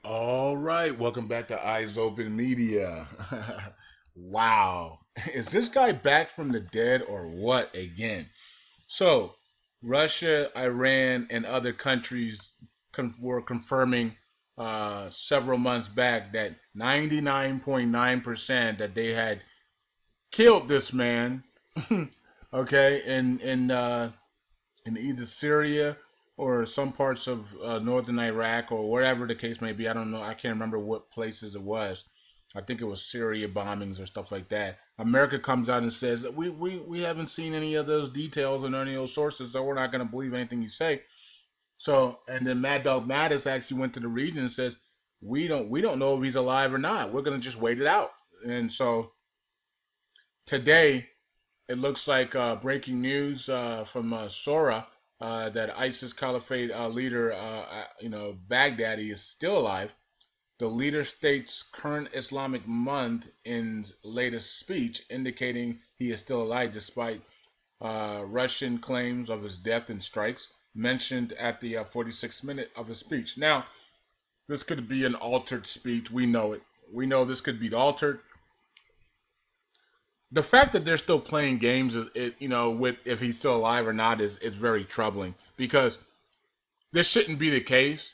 All right, welcome back to Eyes Open Media. Wow, is this guy back from the dead or what again? So, Russia, Iran, and other countries were confirming several months back that 99.9% that they had killed this man. Okay, in either Syria or some parts of northern Iraq or wherever the case may be. I don't know. I can't remember what places it was. I think it was Syria bombings or stuff like that. America comes out and says that we haven't seen any of those details and any of those sources, so we're not going to believe anything you say. So, and then Mad Dog Mattis actually went to the region and says we don't know if he's alive or not. We're going to just wait it out. And so today it looks like breaking news from Sora that ISIS Caliphate leader, Baghdadi, is still alive. The leader states current Islamic month in latest speech, indicating he is still alive despite Russian claims of his death and strikes mentioned at the 46th minute of his speech. Now, this could be an altered speech. We know it. We know this could be altered. The fact that they're still playing games, with if he's still alive or not, is very troubling because this shouldn't be the case.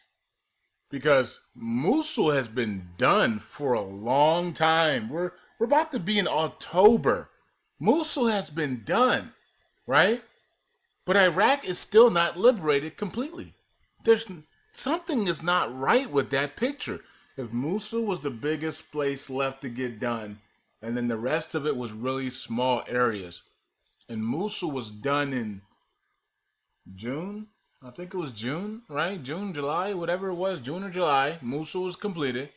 Because Mosul has been done for a long time. We're about to be in October. Mosul has been done, right? But Iraq is still not liberated completely. There's something is not right with that picture. If Mosul was the biggest place left to get done, and then the rest of it was really small areas, and Mosul was done in June. I think it was June, right? June, July, whatever it was, June or July. Mosul was completed,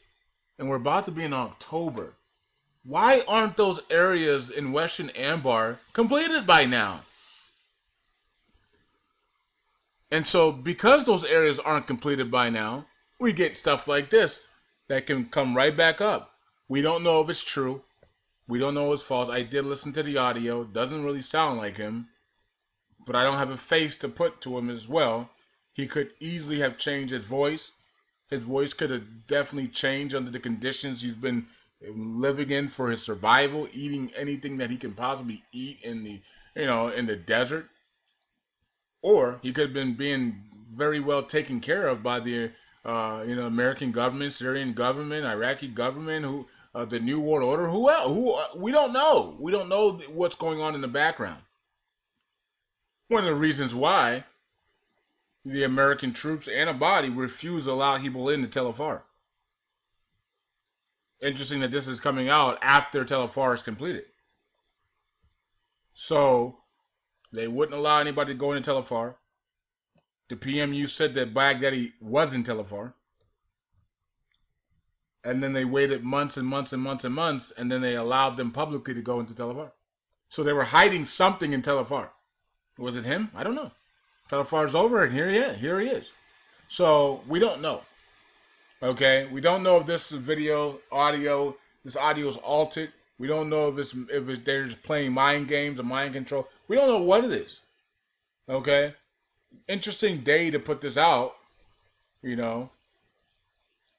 and we're about to be in October. Why aren't those areas in Western Anbar completed by now? And so, because those areas aren't completed by now, we get stuff like this that can come right back up. We don't know if it's true. We don't know if it's false. I did listen to the audio. It doesn't really sound like him. But I don't have a face to put to him as well. He could easily have changed his voice. His voice could have definitely changed under the conditions he's been living in for his survival, eating anything that he can possibly eat in the desert. Or he could have been being very well taken care of by the American government, Syrian government, Iraqi government, the New World Order. Who else? We don't know. We don't know what's going on in the background. One of the reasons why the American troops and a body refuse to allow people into Tel Afar. Interesting that this is coming out after Tel Afar is completed. So they wouldn't allow anybody to go into Tel Afar. The PMU said that Baghdadi was in Tel Afar. And then they waited months and months and months and months, and then they allowed them publicly to go into Tel Afar. So they were hiding something in Tel Afar. Was it him? I don't know. Tel Afar's over, and here he is. So we don't know. Okay, we don't know if this audio is altered. We don't know if they're just playing mind games or mind control. We don't know what it is. Okay, interesting day to put this out.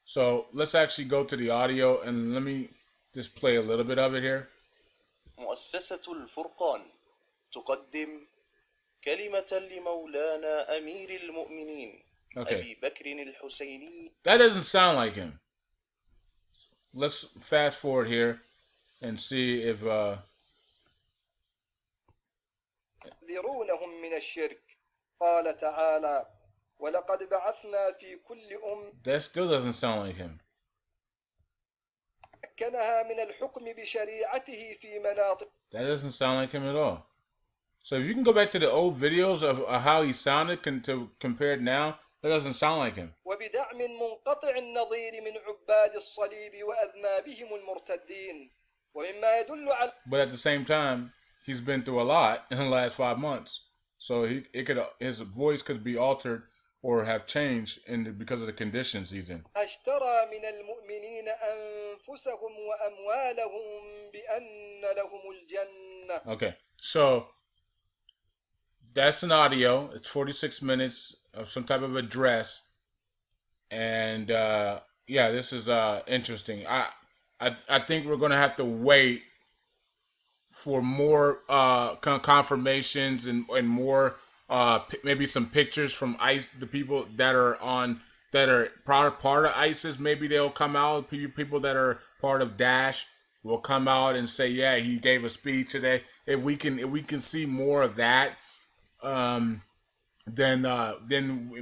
So let's actually go to the audio and let me just play a little bit of it here. مؤسسة الفرقان تقدم كلمة لمولانا أمير المؤمنين أبي بكر الحسيني. That doesn't sound like him. Let's fast forward here and see if يحذرونهم من الشرك قال تعالى ولقد بعثنا في كل That still doesn't sound like him. مكنها من الحكم بشريعته في مناطق. That doesn't sound like him at all. So if you can go back to the old videos of how he sounded compared now, that doesn't sound like him. وبدعم منقطع النظير من عباد الصليب وأذنابهم المرتدين ومما يدل على. But at the same time, he's been through a lot in the last 5 months. So his voice could be altered or have changed because of the conditions he's in. اشترى من المؤمنين أنفسهم وأموالهم بأن لهم الجنة. Okay, so that's an audio. It's 46 minutes of some type of address. And yeah, this is interesting. I think we're gonna have to wait for more confirmations and more maybe some pictures from ICE, the people that are on that are part of ISIS. Maybe they'll come out. People that are part of Daesh will come out and say, yeah, he gave a speech today. If we can see more of that, um, then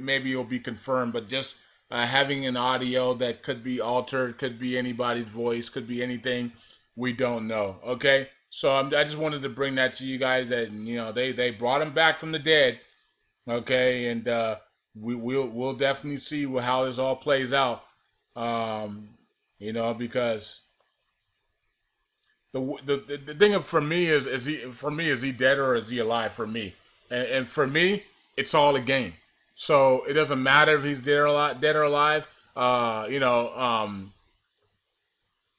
maybe it'll be confirmed. But just having an audio that could be altered, could be anybody's voice, could be anything, we don't know. Okay, so I just wanted to bring that to you guys that they brought him back from the dead. Okay, and we'll definitely see how this all plays out. Because the thing for me is he dead or is he alive for me? And for me, it's all a game. So it doesn't matter if he's dead or alive.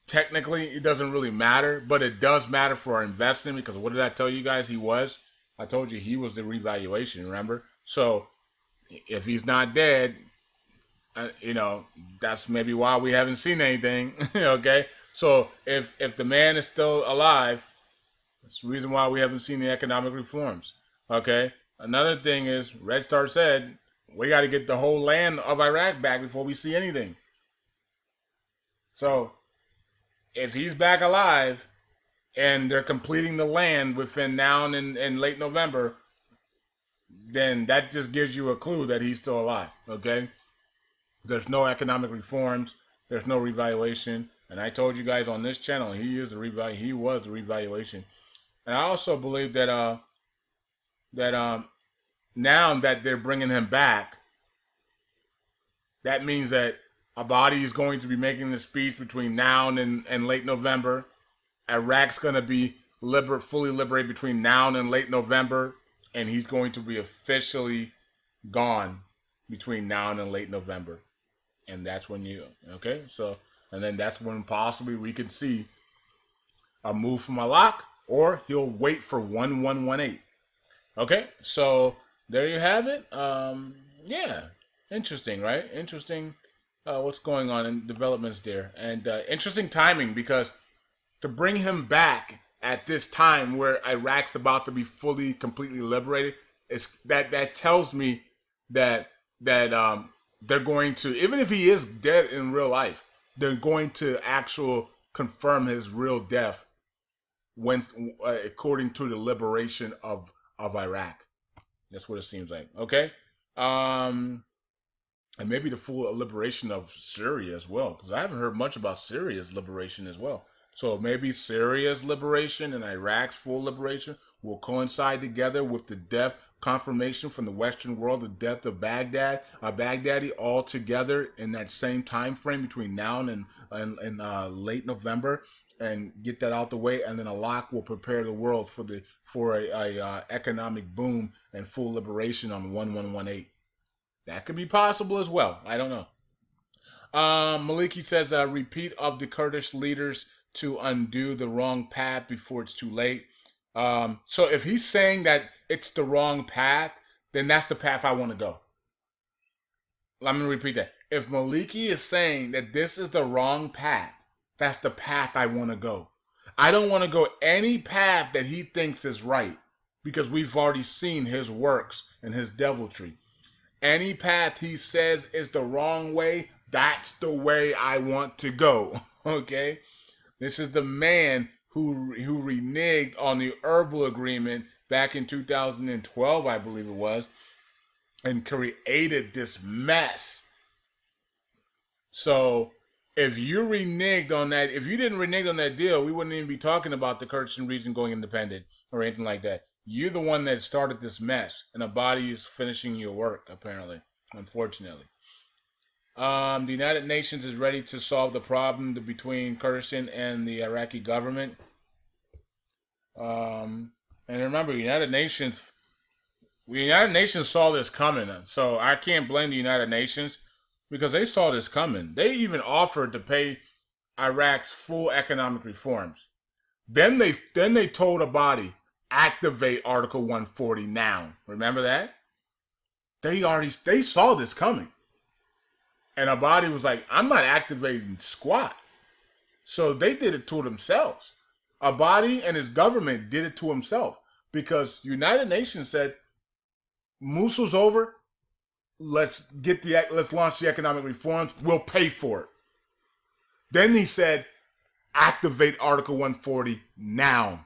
Technically, it doesn't really matter, but it does matter for our investment because what did I tell you guys he was? I told you he was the revaluation, remember? So if he's not dead, that's maybe why we haven't seen anything, okay? So if the man is still alive, that's the reason why we haven't seen the economic reforms, okay? Another thing is, Red Star said, we got to get the whole land of Iraq back before we see anything. So if he's back alive and they're completing the land within now and late November, then that just gives you a clue that he's still alive, okay? There's no economic reforms. There's no revaluation. And I told you guys on this channel, he was the revaluation. And I also believe that now that they're bringing him back, that means that Abadi is going to be making the speech between now and late November. Iraq's going to be fully liberated between now and late November, and he's going to be officially gone between now and late November. And that's when and then that's when possibly we could see a move from Malak, or he'll wait for 1118. Okay, so there you have it. Yeah, interesting, right? Interesting what's going on in developments there. And interesting timing, because to bring him back at this time where Iraq's about to be completely liberated, that tells me that they're going to, even if he is dead in real life, they're going to confirm his real death according to the liberation of Iraq. That's what it seems like. Okay, and maybe the full liberation of Syria as well, because I haven't heard much about Syria's liberation as well. So maybe Syria's liberation and Iraq's full liberation will coincide together with the death confirmation from the Western world, the death of Baghdadi, all together in that same time frame between now and late November, and get that out the way. And then Allah will prepare the world for a economic boom and full liberation on 1118. That could be possible as well. I don't know. Maliki says, repeat of the Kurdish leaders to undo the wrong path before it's too late. So if he's saying that it's the wrong path, then that's the path I want to go. Let me repeat that. If Maliki is saying that this is the wrong path, that's the path I want to go. I don't want to go any path that he thinks is right, because we've already seen his works and his deviltry. Any path he says is the wrong way, that's the way I want to go. Okay? This is the man who reneged on the Erbil agreement back in 2012, I believe it was, and created this mess. So if you reneged on that, if you didn't renege on that deal, we wouldn't even be talking about the Kurdistan region going independent or anything like that. You're the one that started this mess, and Abadi is finishing your work, apparently, unfortunately. The United Nations is ready to solve the problem between Kurdistan and the Iraqi government. And remember, the United Nations saw this coming. So I can't blame the United Nations, because they saw this coming. They even offered to pay Iraq's full economic reforms. Then they told Abadi, activate Article 140 now. Remember that? They saw this coming. And Abadi was like, I'm not activating squat. So they did it to themselves. Abadi and his government did it to himself because United Nations said, Mosul's over. Let's launch the economic reforms. We'll pay for it. Then he said, activate Article 140 now.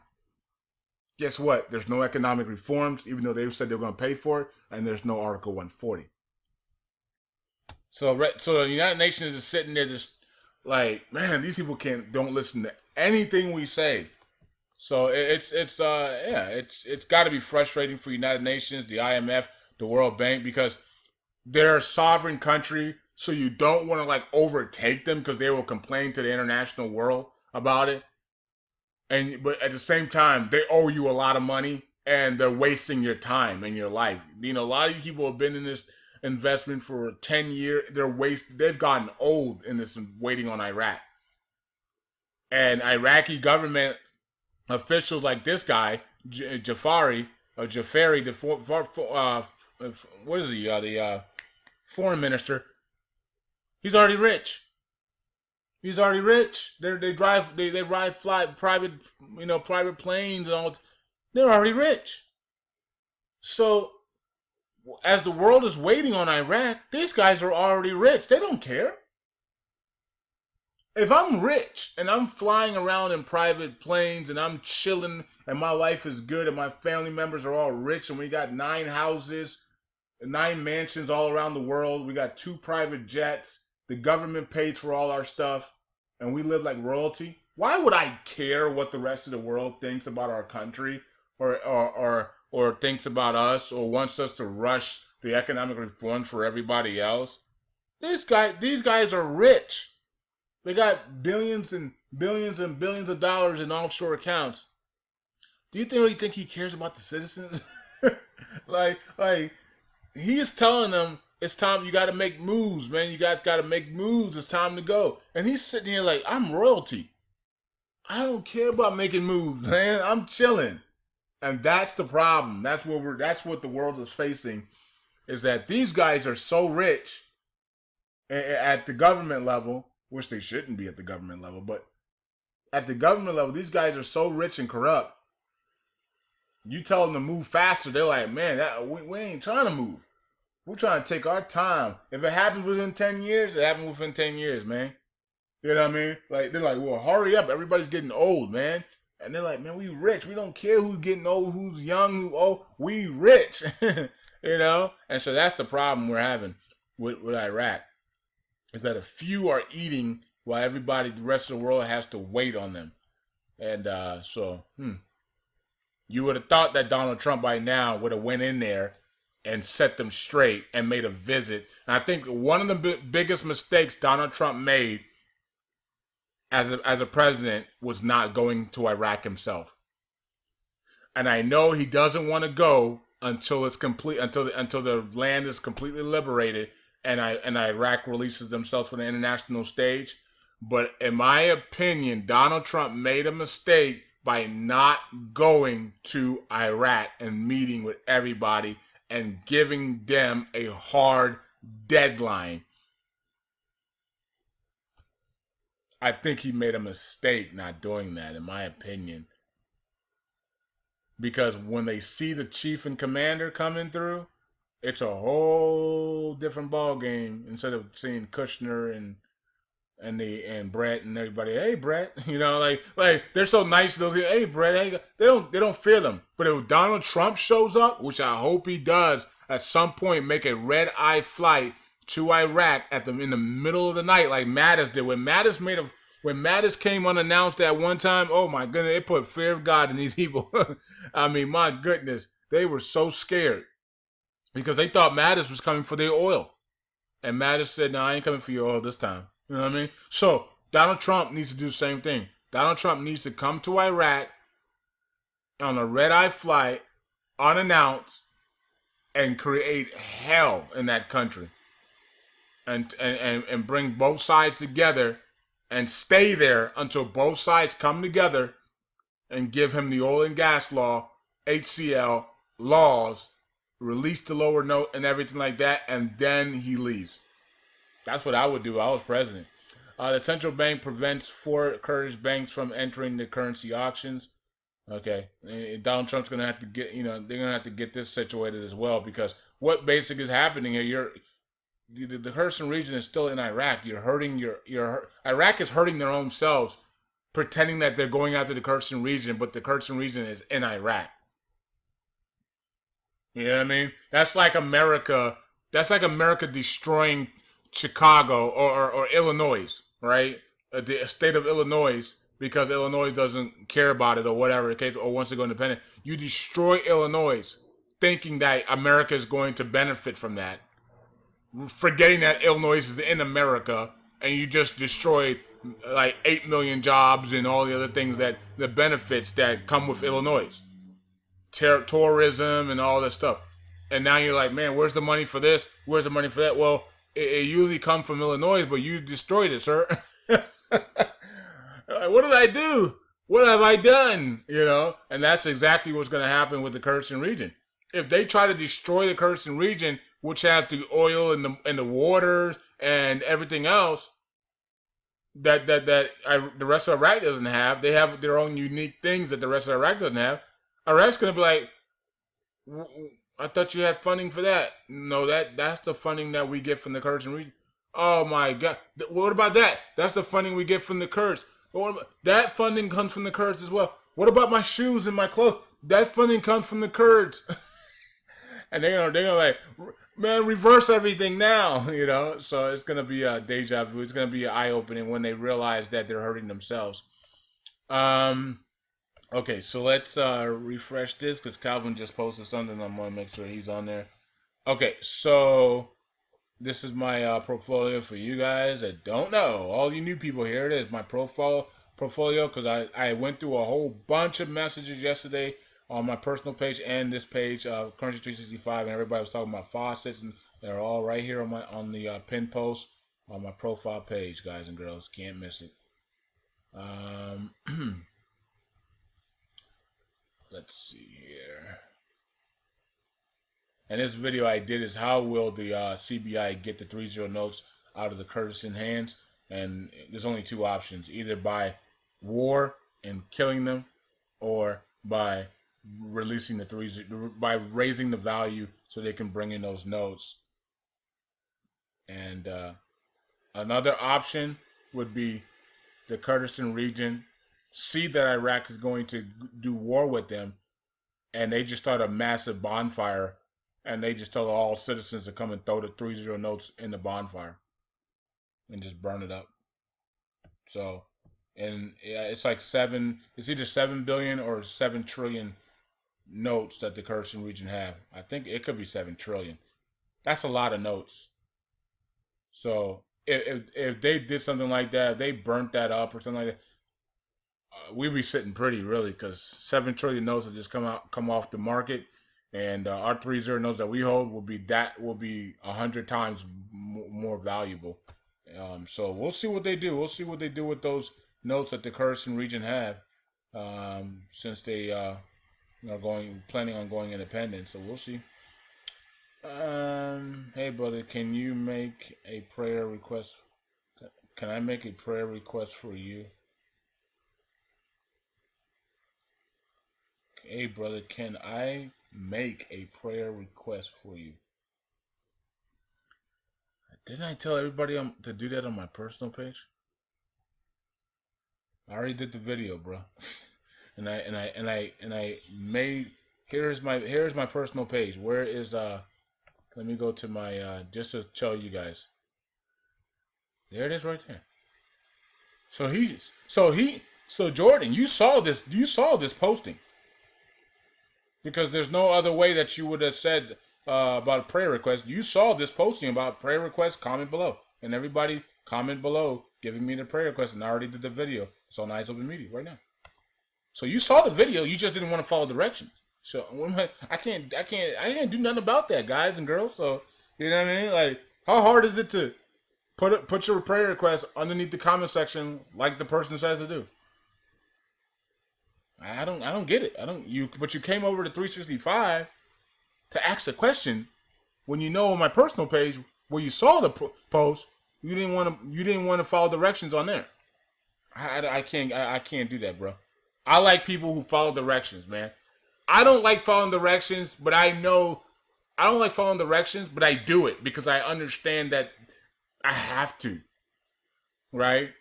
Guess what? There's no economic reforms, even though they said they were going to pay for it, and there's no Article 140. So the United Nations is sitting there just like, man, these people don't listen to anything we say. So it's got to be frustrating for United Nations, the IMF, the World Bank, because they're a sovereign country, so you don't want to like overtake them because they will complain to the international world about it. But at the same time, they owe you a lot of money and they're wasting your time and your life. You know, a lot of you people have been in this investment for 10 years. They've gotten old in this waiting on Iraq. And Iraqi government officials like this guy, Jafari, what is he? The foreign minister. He's already rich. He's already rich. They fly private planes and all. They're already rich. So as the world is waiting on Iraq, these guys are already rich. They don't care. If I'm rich and I'm flying around in private planes and I'm chilling and my life is good and my family members are all rich and we got 9 houses, 9 mansions all around the world, we got 2 private jets, the government pays for all our stuff, and we live like royalty, why would I care what the rest of the world thinks about our country or thinks about us or wants us to rush the economic reform for everybody else? These guys are rich. They got billions and billions and billions of dollars in offshore accounts. Do you really think he cares about the citizens? like he is telling them it's time. You got to make moves, man. You guys got to make moves. It's time to go. And he's sitting here like, I'm royalty. I don't care about making moves, man. I'm chilling. And that's the problem. That's what the world is facing, is that these guys are so rich at the government level. Which they shouldn't be at the government level, but at the government level, these guys are so rich and corrupt. You tell them to move faster, they're like, man, we ain't trying to move. We're trying to take our time. If it happens within 10 years, it happens within 10 years, man. You know what I mean? Like, they're like, well, hurry up. Everybody's getting old, man. And they're like, man, we rich. We don't care who's getting old, who's young, who old. We rich. You know? And so that's the problem we're having with Iraq. Is that a few are eating while the rest of the world has to wait on them. And you would have thought that Donald Trump by now would have went in there and set them straight and made a visit. And I think one of the biggest mistakes Donald Trump made as a president was not going to Iraq himself. And I know he doesn't want to go until it's complete, until the land is completely liberated. And Iraq releases themselves from the international stage. But in my opinion, Donald Trump made a mistake by not going to Iraq and meeting with everybody and giving them a hard deadline. I think he made a mistake not doing that, in my opinion. Because when they see the chief and commander coming through, it's a whole different ball game. Instead of seeing Kushner and Brett and everybody, hey Brett, you know, like they're so nice. Those, hey Brett, hey, they don't fear them. But if Donald Trump shows up, which I hope he does at some point, make a red-eye flight to Iraq in the middle of the night, like Mattis did. When Mattis came unannounced at one time, oh my goodness, it put fear of God in these people. I mean, my goodness, they were so scared. Because they thought Mattis was coming for their oil. And Mattis said, no, I ain't coming for your oil this time. You know what I mean? So Donald Trump needs to do the same thing. Donald Trump needs to come to Iraq on a red-eye flight, unannounced, and create hell in that country. And bring both sides together and stay there until both sides come together and give him the oil and gas law, HCL, laws, release the lower note and everything like that, and then he leaves. That's what I would do if I was president. The central bank prevents 4 Kurdish banks from entering the currency auctions. Okay, and Donald Trump's gonna have to get, they're gonna have to get this situated as well, because what basically is happening here, the Kurdistan region is still in Iraq. You're hurting Iraq is hurting their own selves, pretending that they're going after the Kurdistan region, but the Kurdistan region is in Iraq. You know what I mean? That's like America. That's like America destroying Chicago or Illinois, right? The state of Illinois, because Illinois doesn't care about it or whatever, or wants to go independent. You destroy Illinois, thinking that America is going to benefit from that, forgetting that Illinois is in America, and you just destroyed like 8 million jobs and all the other things, that the benefits that come with Illinois, tourism and all that stuff. And now you're like, man, where's the money for this? Where's the money for that? Well, it usually comes from Illinois, but you destroyed it, sir. What did I do? What have I done? And that's exactly what's going to happen with the Kurdistan region. If they try to destroy the Kurdistan region, which has the oil and the waters and everything else that the rest of Iraq doesn't have, they have their own unique things that the rest of Iraq doesn't have. Iraq's going to be like, I thought you had funding for that. No, that's the funding that we get from the Kurdistan region. Oh my God. What about that? That's the funding we get from the Kurds. That funding comes from the Kurds as well. What about my shoes and my clothes? That funding comes from the Kurds. And they're gonna like, man, reverse everything now, So it's gonna be a deja vu. It's gonna be eye opening when they realize that they're hurting themselves. Okay, so let's refresh this, because Calvin just posted something. I'm gonna make sure he's on there. Okay, so this is my portfolio for you guys that don't know. All you new people, here it is, my portfolio, because I went through a whole bunch of messages yesterday on my personal page and this page, Currency 365, and everybody was talking about faucets, and they're all right here on the pin post on my profile page, guys and girls. Can't miss it. Let's see here. And this video I did is how will the CBI get the 3-0 notes out of the Kurdistan hands? And there's only 2 options: either by war and killing them, or by releasing the by raising the value so they can bring in those notes. And another option would be the Kurdistan region see that Iraq is going to do war with them, and they just start a massive bonfire, and they just tell all citizens to come and throw the 3-0 notes in the bonfire and just burn it up. So, and yeah, it's like it's either 7 billion or 7 trillion notes that the Kurdistan region have. I think it could be 7 trillion. That's a lot of notes. So if they did something like that, if they burnt that up or something like that, we'd be sitting pretty, really, because 7 trillion notes will just come off the market, and our 3-0 notes that we hold will be 100 times more valuable. So we'll see what they do. We'll see what they do with those notes that the Kurdistan region have, since they are planning on going independent. So we'll see. Hey brother, can you make a prayer request? Can I make a prayer request for you? Hey brother, can I make a prayer request for you? Didn't I tell everybody to do that on my personal page? I already did the video, bro. and I made here's my personal page. Where is let me go to my just to show you guys. There it is right there. So Jordan, you saw this posting. Because there's no other way that you would have said about a prayer request. You saw this posting about prayer request, comment below. And everybody comment below giving me the prayer request, and I already did the video. It's on Eyes Open Media right now. So you saw the video, you just didn't want to follow directions. So I can't do nothing about that, guys and girls. So you know what I mean? Like, how hard is it to put your prayer request underneath the comment section like the person says to do? I don't get it. But you came over to 365 to ask a question when you know on my personal page where you saw the post, You didn't want to follow directions on there. I can't do that, bro. I like people who follow directions, man. I don't like following directions, but I know I don't like following directions, but I do it because I understand that I have to, right?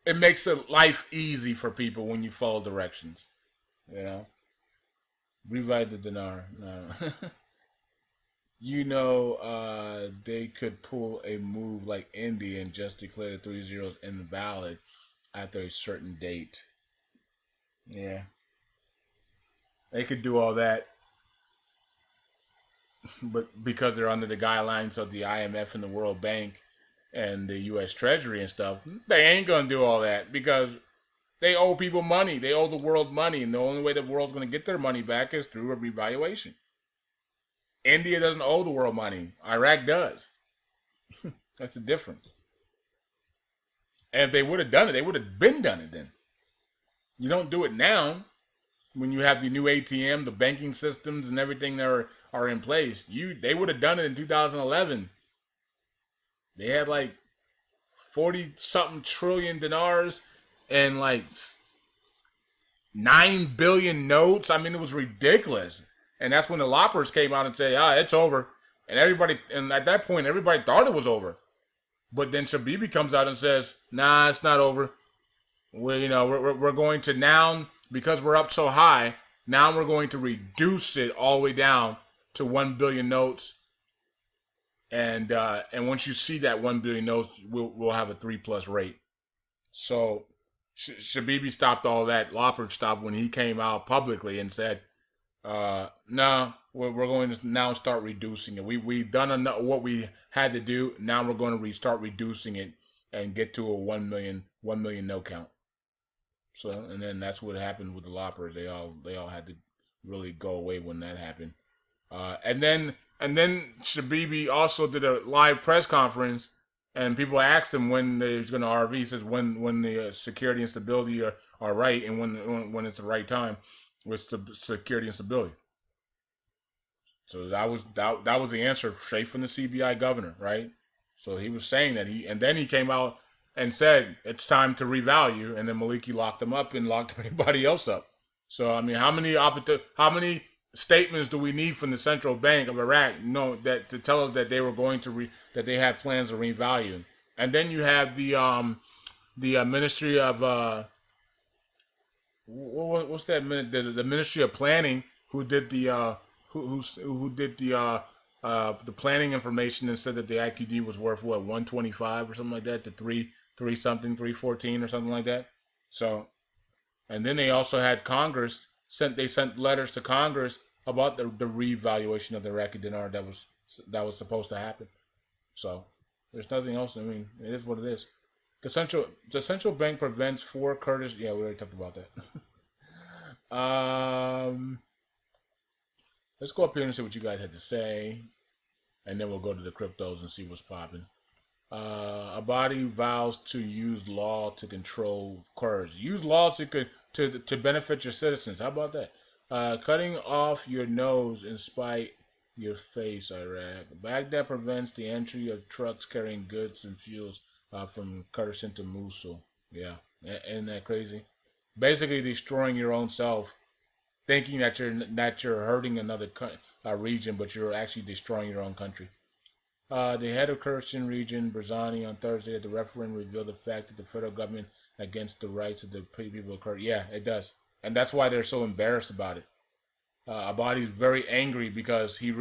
It makes life easy for people when you follow directions, you know. Revive the dinar. No. They could pull a move like India and just declare the 3 zeros invalid after a certain date. Yeah, they could do all that, but because they're under the guidelines of the IMF and the World Bank and the U.S. Treasury and stuff, they ain't gonna do all that because they owe people money. They owe the world money, and the only way the world's gonna get their money back is through a revaluation. India doesn't owe the world money. Iraq does. That's the difference. And if they would have done it, they would have been done it then. You don't do it now when you have the new ATM, the banking systems, and everything that are in place. They would have done it in 2011. They had like 40 something trillion dinars and like 9 billion notes. I mean, it was ridiculous. And that's when the loppers came out and said, it's over. And at that point, everybody thought it was over. But then Shabibi comes out and says, nah, it's not over. We're going to now, because we're up so high, now we're going to reduce it all the way down to 1 billion notes. And once you see that 1 billion notes, we'll have a 3+ rate. So Shabibi stopped all that. Loppert stopped when he came out publicly and said, no, we're going to now start reducing it. We've done what we had to do. Now we're going to start reducing it and get to a 1 million no count. So, and then that's what happened with the loppers. They all had to really go away when that happened. And then Shabibi also did a live press conference, and people asked him when they're going to RV. He says when the security and stability are right, and when it's the right time with security and stability. So that was the answer straight from the CBI governor, right? So he was saying that and then he came out and said it's time to revalue, and then Maliki locked him up and locked everybody else up. So I mean, how many statements do we need from the Central Bank of Iraq to tell us that they were going to that they had plans to revalue? And then you have the Ministry of what's that? The Ministry of Planning who did the who did the planning information and said that the IQD was worth 125 or something like that to 314 or something like that. So, and then they also had Congress sent letters to Congress about the revaluation of the Iraqi dinar that was supposed to happen. So there's nothing else. I mean, it is what it is. The central bank prevents 4 Kurdish. Yeah, we already talked about that. Let's go up here and see what you guys had to say, and then we'll go to the cryptos and see what's popping. Abadi vows to use law to control Kurds. Use laws to benefit your citizens. How about that? Cutting off your nose in spite your face, Iraq. Baghdad prevents the entry of trucks carrying goods and fuels from Kurdistan to Mosul. Yeah, isn't that crazy? Basically destroying your own self, thinking that you're hurting another region, but you're actually destroying your own country. The head of Kurdistan region, Barzani, on Thursday at the referendum revealed the fact that the federal government against the rights of the people of Kurdistan. Yeah, it does, and that's why they're so embarrassed about it. Abadi's very angry because he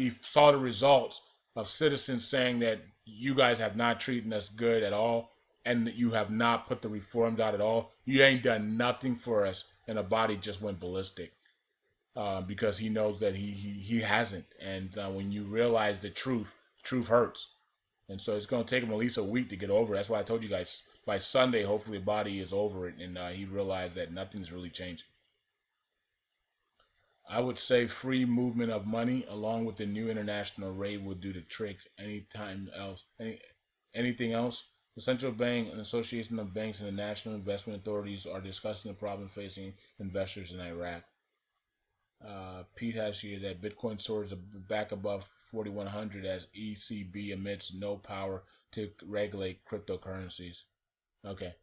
saw the results of citizens saying that you guys have not treated us good at all, and that you have not put the reforms out at all. You ain't done nothing for us, and Abadi just went ballistic because he knows that he hasn't. And when you realize the truth hurts. And so it's going to take him at least a week to get over it. That's why I told you guys by Sunday, hopefully Abadi is over it, and he realized that nothing's really changed. I would say free movement of money along with the new international rate would do the trick. Anything else? The Central Bank, an association of banks, and the National Investment Authorities are discussing the problem facing investors in Iraq. Pete has here that Bitcoin soars back above 4,100 as ECB emits no power to regulate cryptocurrencies. Okay.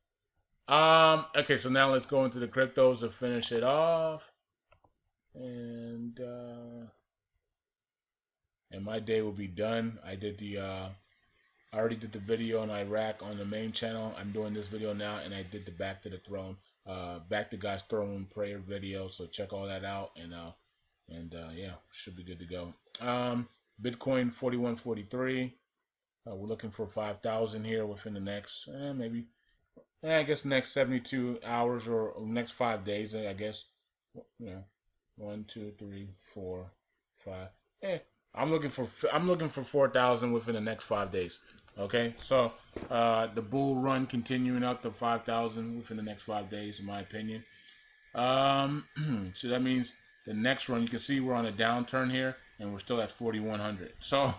Okay, so now let's go into the cryptos to finish it off. And my day will be done. I already did the video on Iraq on the main channel. I'm doing this video now, and I did the Back to the Throne, Back to God's Throne prayer video. So check all that out, and yeah, should be good to go. Bitcoin 4143. We're looking for 5,000 here within the next I guess next 72 hours or next 5 days. I guess 1, 2, 3, 4, 5. I'm looking for 4,000 within the next 5 days. Okay, so the bull run continuing up to 5,000 within the next 5 days, in my opinion. So that means the next run, you can see we're on a downturn here, and we're still at 4,100. So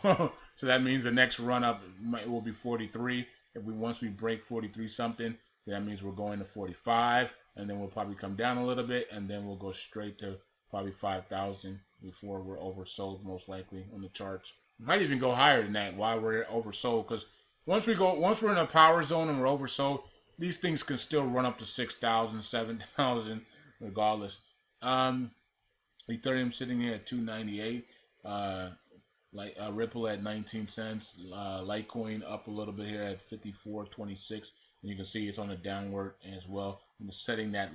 so that means the next run up will be 43. Once we break 43 something, that means we're going to 45, and then we'll probably come down a little bit, and then we'll go straight to probably 5,000 before we're oversold, most likely on the charts. Might even go higher than that while we're oversold, because once we're in a power zone and we're oversold, these things can still run up to 6,000, 7,000, regardless. Ethereum sitting here at 298. Ripple at 19 cents. Litecoin up a little bit here at 54.26. And you can see it's on a downward as well. And setting that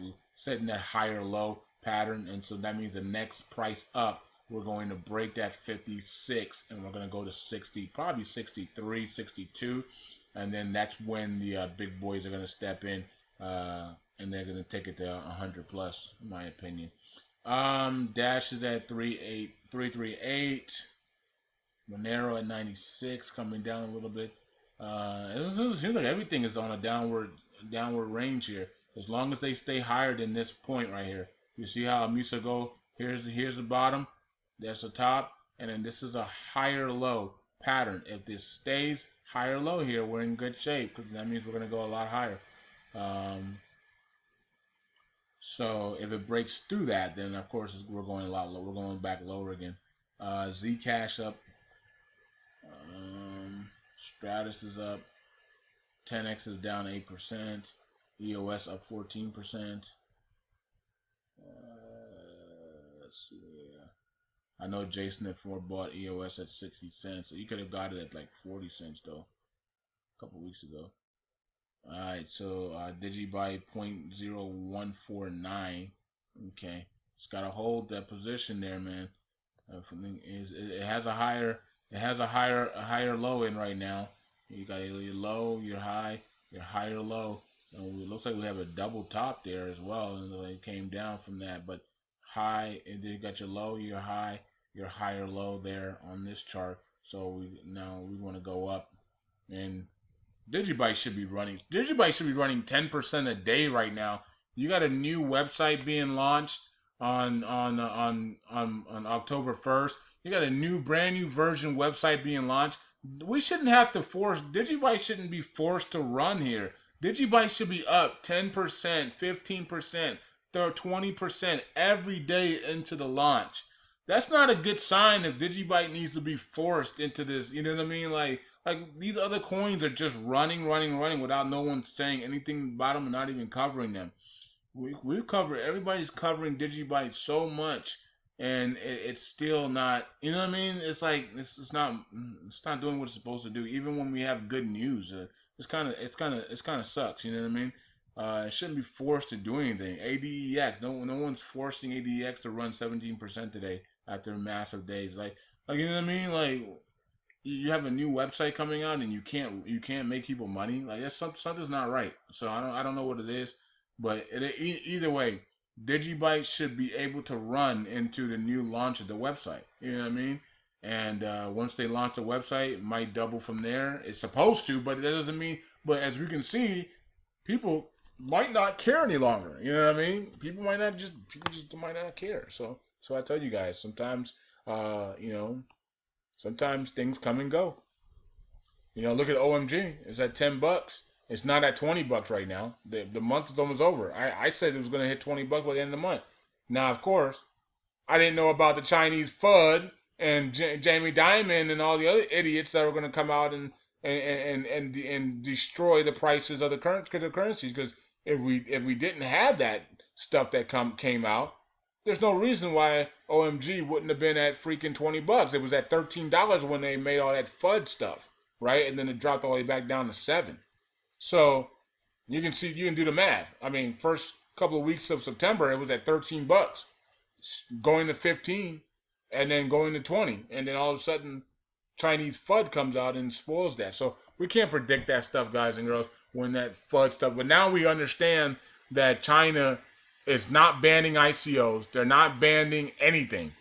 higher low pattern, and so that means the next price up, we're going to break that 56, and we're going to go to 60, probably 63, 62, and then that's when the big boys are going to step in, and they're going to take it to 100 plus, in my opinion. Dash is at 338. Monero at 96, coming down a little bit. It seems like everything is on a downward range here. As long as they stay higher than this point right here. You see how Musa go? Here's the bottom. That's the top. And then this is a higher low pattern. If this stays higher low here, we're in good shape, because that means we're going to go a lot higher. So if it breaks through that, then of course we're going a lot lower. We're going back lower again. Zcash up. Stratus is up. 10x is down 8%. EOS up 14%. Let's see. I know Jason at Ford bought EOS at 60 cents. So you could have got it at like 40 cents though, a couple weeks ago. Alright, so DigiByte 0.0149. Okay, it's got to hold that position there, man. It has a higher low in right now. You got your low, your high, your higher low. And it looks like we have a double top there as well, and it came down from that. But high, and then you got your low, your high, your higher low there on this chart. So we want to go up, and DigiByte should be running 10% a day right now. You got a new website being launched on October 1st. You got a brand new version website being launched. We shouldn't have to force DigiByte shouldn't be forced to run here. DigiByte should be up 10%, 15%, 20% every day into the launch. That's not a good sign if DigiByte needs to be forced into this. You know what I mean? Like these other coins are just running without no one saying anything about them and not even covering them. Everybody's covering DigiByte so much, and it's still not. You know what I mean? It's like it's not doing what it's supposed to do. Even when we have good news, it's kind of sucks. You know what I mean? It shouldn't be forced to do anything. ADEX, no one's forcing ADEX to run 17% today after massive days. Like you know what I mean? Like you have a new website coming out and you can't make people money. Like something's not right. So I don't know what it is, but either way, DigiByte should be able to run into the new launch of the website. You know what I mean? And once they launch the website, it might double from there. It's supposed to, but that doesn't mean. But as we can see, people might not care any longer. You know what I mean? People just might not care. So I tell you guys, sometimes sometimes things come and go. Look at OMG. It's at $10. It's not at $20 right now. The month is almost over. I said it was going to hit $20 by the end of the month. Now, of course, I didn't know about the Chinese FUD and Jamie Dimon and all the other idiots that were going to come out and destroy the prices of the currencies. Because if we didn't have that stuff that came out, there's no reason why OMG wouldn't have been at freaking $20. It was at $13 when they made all that FUD stuff, right? And then it dropped all the way back down to $7. So you can do the math. I mean, first couple of weeks of September, it was at $13, going to 15, and then going to 20, and then all of a sudden, Chinese FUD comes out and spoils that. So we can't predict that stuff, guys and girls, when that FUD stuff. But now we understand that China is not banning ICOs. They're not banning anything.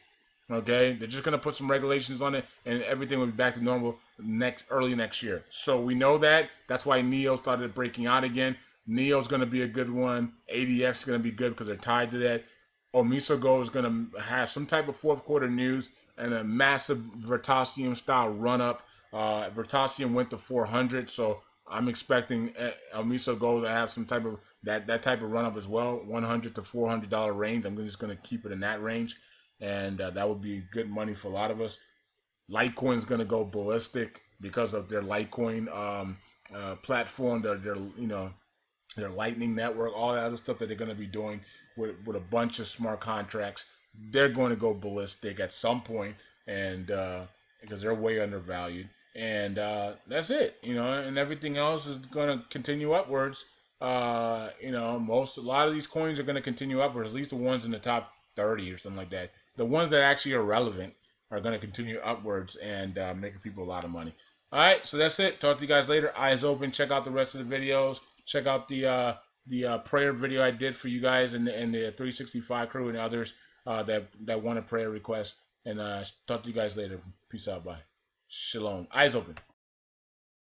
Okay, they're just gonna put some regulations on it, and everything will be back to normal early next year. So we know that. That's why NEO started breaking out again. NEO's gonna be a good one. ADX is gonna be good because they're tied to that. Omisogo is gonna have some type of fourth quarter news and a massive Vertasium style run up. Vertasium went to 400, so I'm expecting Omisogo to have some type of that type of run up as well, $100 to $400 range. I'm just gonna keep it in that range. And that would be good money for a lot of us. Litecoin's going to go ballistic because of their Litecoin platform, their Lightning network, all that other stuff that they're going to be doing with a bunch of smart contracts. They're going to go ballistic at some point, and because they're way undervalued. And that's it, and everything else is going to continue upwards. A lot of these coins are going to continue upwards, at least the ones in the top 30 or something like that. The ones that actually are relevant are going to continue upwards and making people a lot of money. All right, so that's it. Talk to you guys later. Eyes open. Check out the rest of the videos. Check out the prayer video I did for you guys and the 365 crew and others that want a prayer request. And talk to you guys later. Peace out. Bye. Shalom. Eyes open.